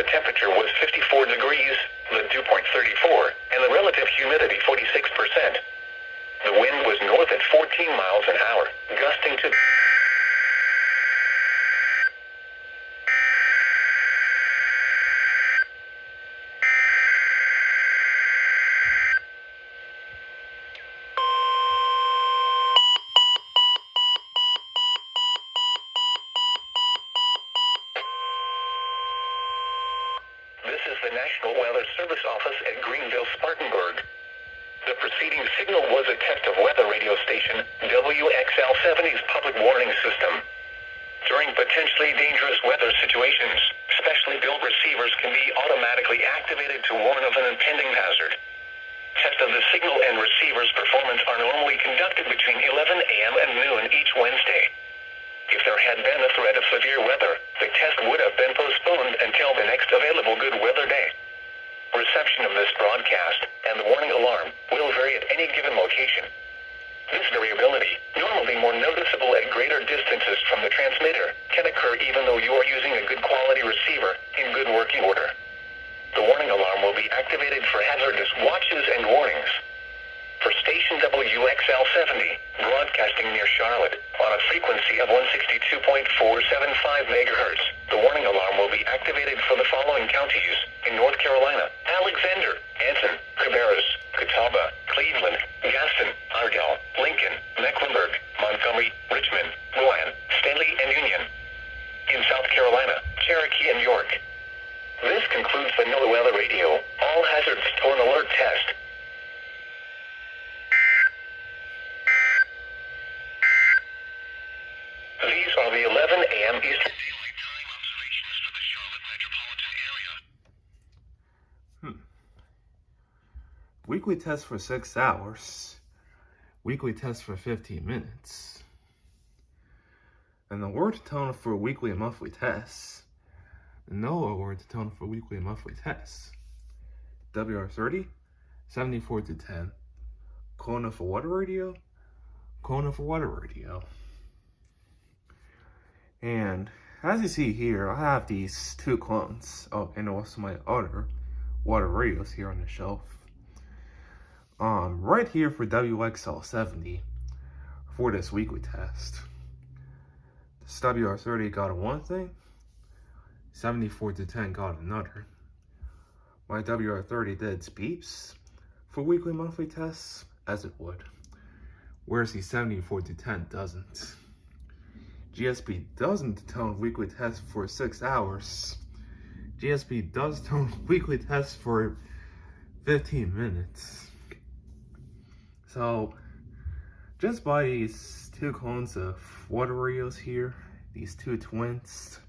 the temperature was 54 degrees, the dew point 34, and the relative humidity 46%. The wind was north at 14 miles an hour, gusting to... This is the National Weather Service Office at Greenville-Spartanburg. The preceding signal was a test of weather radio station WXL70's public warning system. During potentially dangerous weather situations, specially built receivers can be automatically activated to warn of an impending hazard. Tests of the signal and receiver's performance are normally conducted between 11 a.m. and noon each Wednesday. If there had been a threat of severe weather, the test would have been postponed until the next available good weather day. Reception of this broadcast and the warning alarm will vary at any given location. This variability, normally more noticeable at greater distances from the transmitter, can occur even though you are using a good quality receiver in good working order. The warning alarm will be activated for hazardous watches and warnings. For station WXL70, broadcasting near Charlotte, on a frequency of 162.475 MHz, the warning alarm will be activated for the following counties in North Carolina: Alexander, Anson, Cabarrus, Catawba, Cleveland, Gaston, Ardell, Lincoln, Mecklenburg, Montgomery, Richmond, Rowan, Stanley, and Union. In South Carolina, Cherokee and York. This concludes the NOAA Weather Radio All Hazards Tone Alert Test. These are the 11 a.m. Eastern Daylight Time observations for the Charlotte Metropolitan area. Weekly test for 6 hours. Weekly test for 15 minutes. And the word tone for weekly and monthly tests. The NOAA word tone for weekly and monthly tests. WR-30, 74 to 10. Kona for water radio. Kona for water radio. And as you see here, I have these two clones. Oh, and also my other water radios here on the shelf. Right here for WXL70 for this weekly test. This WR-30 got one thing, 74 to 10 got another. My WR-30 did its beeps for weekly and monthly tests as it would, whereas the 74 to 10 doesn't. GSP doesn't tone weekly tests for 6 hours. GSP does tone weekly tests for 15 minutes. So, just by these two clones of water radios here, these two twins,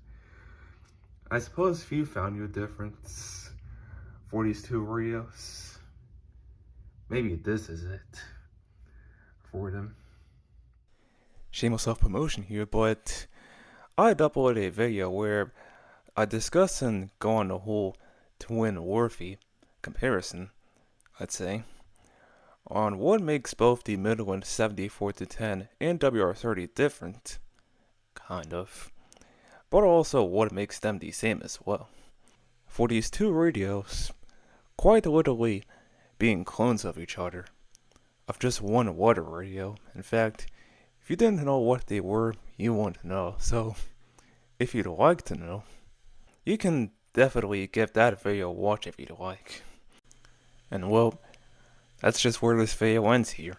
I suppose if you found your difference for these two radios, maybe this is it for them. Shameless self-promotion here, but I uploaded a video where I discussed and go on the whole twin Worthy comparison, I'd say, on what makes both the Midland 74 to 10 and WR-30 different, kind of, but also what makes them the same as well. For these two radios, quite literally being clones of each other, of just one water radio. In fact, if you didn't know what they were, you won't know. So, if you'd like to know, you can definitely give that video a watch if you'd like. And well, that's just where this video ends here.